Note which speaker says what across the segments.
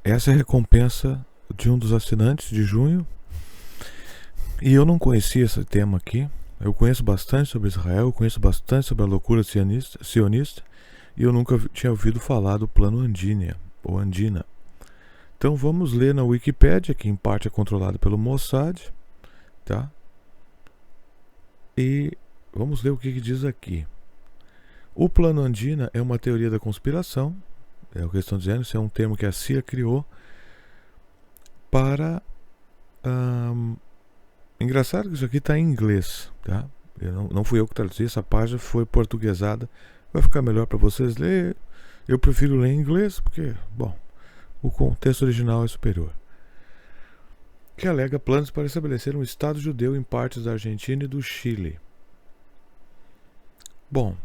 Speaker 1: essa é a recompensa de um dos assinantes de junho. E eu não conhecia esse tema aqui. Eu conheço bastante sobre Israel, eu conheço bastante sobre a loucura sionista, e eu nunca tinha ouvido falar do plano Andínia, ou Andina. Então vamos ler na Wikipédia, que em parte é controlado pelo Mossad, tá? E vamos ler o que diz aqui. O plano Andina é uma teoria da conspiração, é o que eles estão dizendo, isso é um termo que a CIA criou para... engraçado que isso aqui está em inglês, tá? Não fui eu que traduzi, essa página foi portuguesada. Vai ficar melhor para vocês ler. Eu prefiro ler em inglês porque, bom, o contexto original é superior. Que alega planos para estabelecer um Estado judeu em partes da Argentina e do Chile. Bom,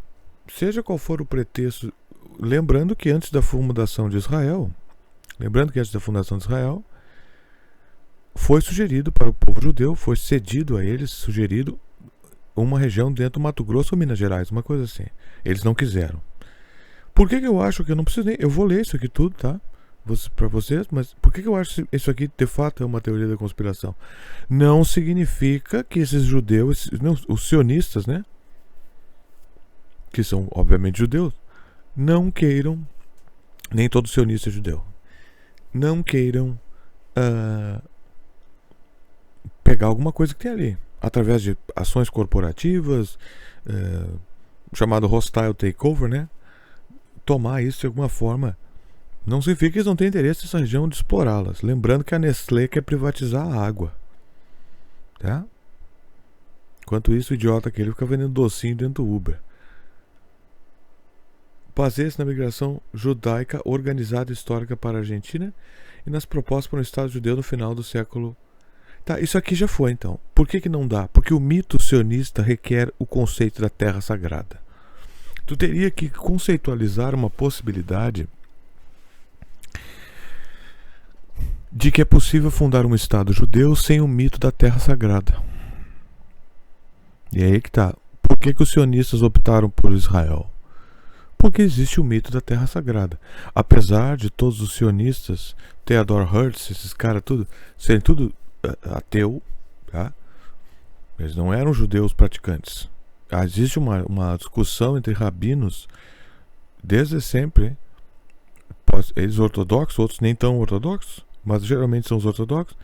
Speaker 1: seja qual for o pretexto, lembrando que antes da fundação de Israel, foi sugerido para o povo judeu, foi cedido a eles, sugerido uma região dentro do Mato Grosso ou Minas Gerais, uma coisa assim. Eles não quiseram. Por que eu acho que eu não preciso nem... Eu vou ler isso aqui tudo, tá? Para vocês, mas por que eu acho que isso aqui de fato é uma teoria da conspiração? Não significa que esses judeus, os sionistas, né? Que são obviamente judeus, não queiram, nem todo sionista é judeu, não queiram pegar alguma coisa que tem ali, através de ações corporativas, chamado hostile takeover, né? Tomar isso de alguma forma. Não significa que eles não têm interesse nessa região de explorá-las. Lembrando que a Nestlé quer privatizar a água, tá? Enquanto isso, o idiota aquele fica vendendo docinho dentro do Uber. Baseia-se na migração judaica organizada histórica para a Argentina e nas propostas para um Estado judeu no final do século. Tá, isso aqui já foi então. Por que não dá? Porque o mito sionista requer o conceito da terra sagrada. Tu teria que conceitualizar uma possibilidade de que é possível fundar um Estado judeu sem o mito da terra sagrada. E é aí que tá. Por que os sionistas optaram por Israel? Porque existe o mito da terra sagrada. Apesar de todos os sionistas, Theodor Herzl, esses caras tudo, serem tudo ateu, tá? Eles não eram judeus praticantes. Existe uma discussão entre rabinos desde sempre, eles ortodoxos, outros nem tão ortodoxos, mas geralmente são os ortodoxos,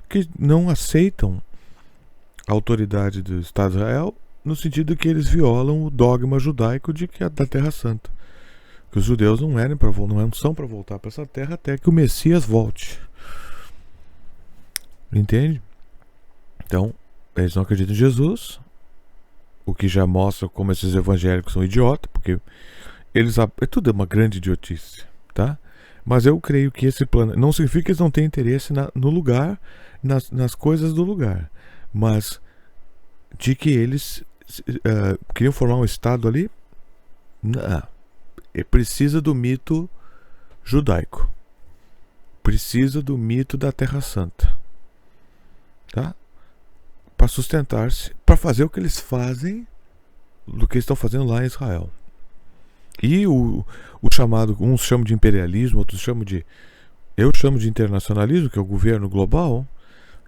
Speaker 1: que não aceitam a autoridade do Estado de Israel, no sentido que eles violam o dogma judaico de que é da Terra Santa. Que os judeus não são para voltar para essa terra até que o Messias volte. Entende? Então, eles não acreditam em Jesus, o que já mostra como esses evangélicos são idiotas, porque tudo é uma grande idiotice, tá? Mas eu creio que esse plano não significa que eles não têm interesse no lugar, nas coisas do lugar, mas de que eles queriam formar um Estado ali. Não. Precisa do mito judaico, precisa do mito da Terra Santa, tá? Para sustentar-se, para fazer o que eles fazem, do que eles estão fazendo lá em Israel. E o chamado, uns chamam de imperialismo, outros chamam de... Eu chamo de internacionalismo, que é o governo global,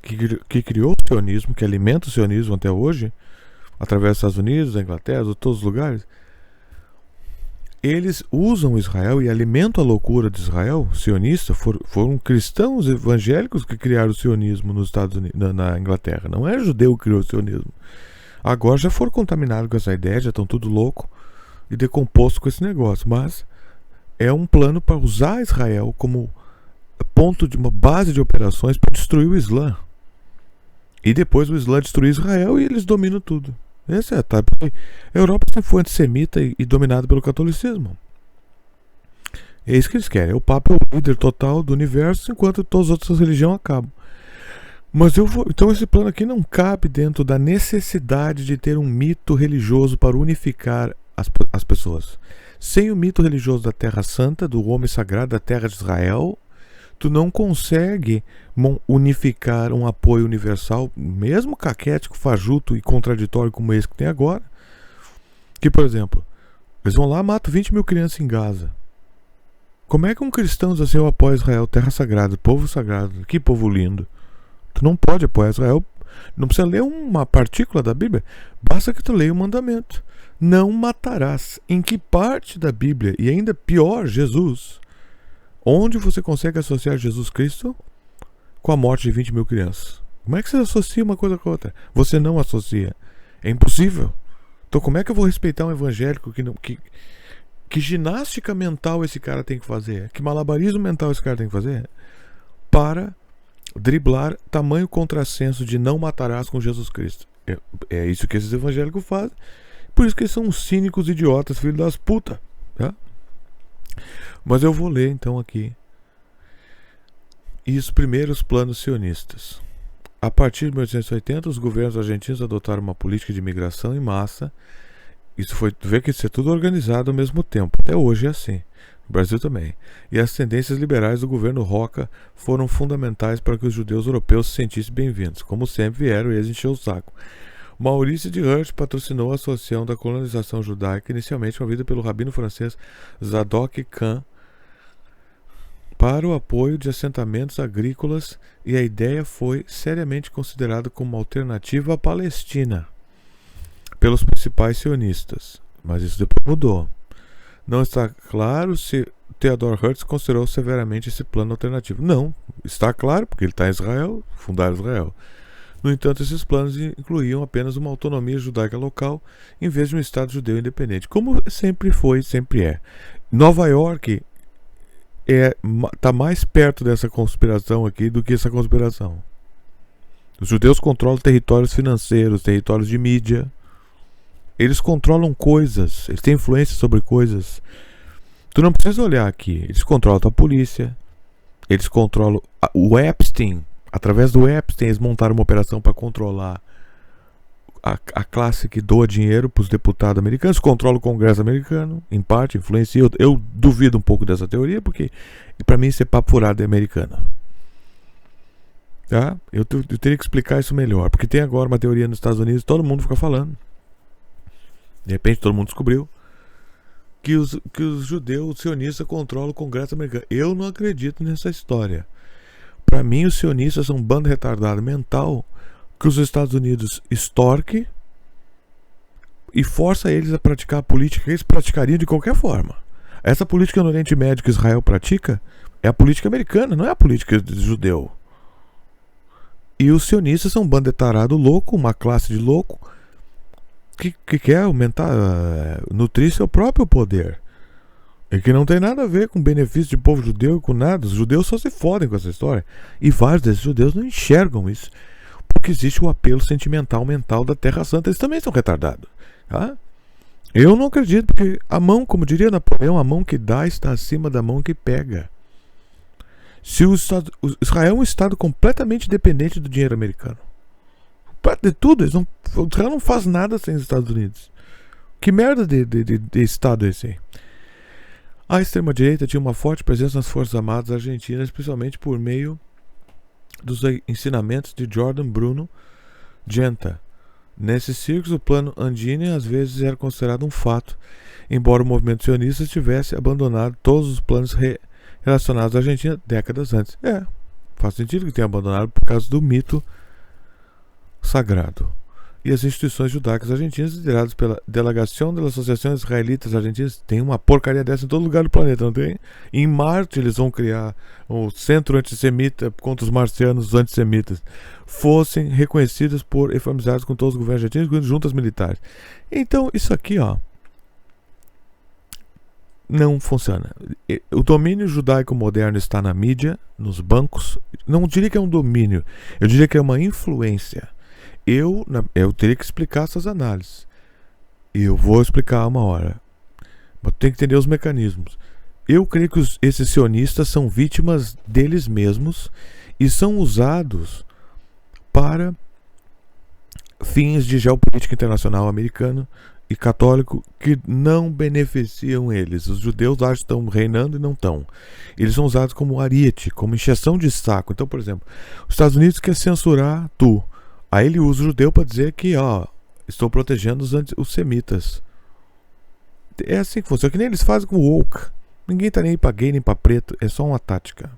Speaker 1: que criou o sionismo, que alimenta o sionismo até hoje, através dos Estados Unidos, da Inglaterra, de todos os lugares. Eles usam Israel e alimentam a loucura de Israel, sionista. Foram cristãos evangélicos que criaram o sionismo nos Estados Unidos, na Inglaterra. Não é judeu que criou o sionismo. Agora já foram contaminados com essa ideia, já estão tudo louco e decomposto com esse negócio. Mas é um plano para usar Israel como ponto de uma base de operações para destruir o Islã. E depois o Islã destruir Israel e eles dominam tudo. Esse é, tá? Porque a Europa sempre foi antissemita e dominada pelo catolicismo. É isso que eles querem. O Papa é o líder total do universo, enquanto todas as outras religiões acabam. Mas então esse plano aqui não cabe dentro da necessidade de ter um mito religioso para unificar as pessoas. Sem o mito religioso da Terra Santa, do homem sagrado, da terra de Israel, tu não consegue unificar um apoio universal, mesmo caquético, fajuto e contraditório como esse que tem agora. Que, por exemplo, eles vão lá e matam 20 mil crianças em Gaza. Como é que um cristão diz assim, eu apoio Israel, terra sagrada, povo sagrado, que povo lindo? Tu não pode apoiar Israel, não precisa ler uma partícula da Bíblia, basta que tu leia o mandamento. Não matarás. Em que parte da Bíblia, e ainda pior, Jesus, onde você consegue associar Jesus Cristo com a morte de 20 mil crianças? Como é que você associa uma coisa com a outra? Você não associa. É impossível. Então como é que eu vou respeitar um evangélico que ginástica mental esse cara tem que fazer? Que malabarismo mental esse cara tem que fazer? Para driblar tamanho contrassenso de não matarás com Jesus Cristo. É isso que esses evangélicos fazem. Por isso que eles são uns cínicos idiotas, filhos das putas. Tá? Mas eu vou ler então aqui. E os primeiros planos sionistas. A partir de 1880, os governos argentinos adotaram uma política de imigração em massa. Isso foi, tu vê que isso é tudo organizado ao mesmo tempo. Até hoje é assim. No Brasil também. E as tendências liberais do governo Roca foram fundamentais para que os judeus europeus se sentissem bem-vindos. Como sempre vieram eles encher o saco. Maurício de Hirsch patrocinou a Associação da Colonização Judaica, inicialmente movida pelo rabino francês Zadok Khan, para o apoio de assentamentos agrícolas, e a ideia foi seriamente considerada como uma alternativa à Palestina pelos principais sionistas. Mas isso depois mudou. Não está claro se Theodor Herzl considerou severamente esse plano alternativo. Não, está claro, porque ele está em Israel, fundaram Israel. No entanto, esses planos incluíam apenas uma autonomia judaica local, em vez de um Estado judeu independente, como sempre foi e sempre é. Nova York está mais perto dessa conspiração aqui do que essa conspiração. Os judeus controlam territórios financeiros, territórios de mídia. Eles controlam coisas, eles têm influência sobre coisas. Tu não precisa olhar aqui. Eles controlam a polícia, eles controlam o Epstein. Através do Epstein, eles montaram uma operação para controlar a classe que doa dinheiro para os deputados americanos, controla o Congresso americano, em parte, influencia. Eu duvido um pouco dessa teoria, porque para mim isso é papo furado americano. Tá? Eu teria que explicar isso melhor, porque tem agora uma teoria nos Estados Unidos, todo mundo fica falando. De repente todo mundo descobriu que os judeus sionistas controlam o Congresso americano. Eu não acredito nessa história. Para mim, os sionistas são um bando retardado mental que os Estados Unidos extorque e força eles a praticar a política que eles praticariam de qualquer forma. Essa política no Oriente Médio que Israel pratica é a política americana, não é a política do judeu. E os sionistas são um bando de tarado louco, uma classe de louco que quer aumentar, nutrir seu próprio poder. E que não tem nada a ver com benefício de povo judeu e com nada. Os judeus só se fodem com essa história. E vários desses judeus não enxergam isso. Porque existe o apelo sentimental mental da Terra Santa. Eles também são retardados. Tá? Eu não acredito, porque a mão, como diria Napoleão, a mão que dá está acima da mão que pega. Se Israel é um estado completamente dependente do dinheiro americano. De tudo. O Israel não faz nada sem os Estados Unidos. Que merda de estado é esse aí? A extrema-direita tinha uma forte presença nas Forças Armadas argentinas, especialmente por meio dos ensinamentos de Jordan Bruno Genta. Nesses círculos, o plano Andini às vezes era considerado um fato, embora o movimento sionista tivesse abandonado todos os planos relacionados à Argentina décadas antes. Faz sentido que tenha abandonado por causa do mito sagrado. E as instituições judaicas argentinas, lideradas pela Delegação das Associações Israelitas Argentinas, tem uma porcaria dessa em todo lugar do planeta, não tem? Em Marte eles vão criar um centro antissemita contra os marcianos antissemitas, fossem reconhecidas por efamizados com todos os governos argentinos, incluindo juntas militares. Então isso aqui, não funciona. O domínio judaico moderno está na mídia, nos bancos. Não diria que é um domínio, eu diria que é uma influência. Eu teria que explicar essas análises. E eu vou explicar uma hora. Mas tem que entender os mecanismos. Eu creio que esses sionistas são vítimas deles mesmos e são usados para fins de geopolítica internacional americano e católico que não beneficiam eles. Os judeus acham que estão reinando e não estão. Eles são usados como ariete, como encheção de saco. Então, por exemplo, os Estados Unidos quer censurar tu. Aí ele usa o judeu para dizer que, estou protegendo os semitas. É assim que funciona. Que nem eles fazem com o woke. Ninguém tá nem aí pra gay nem pra preto, é só uma tática.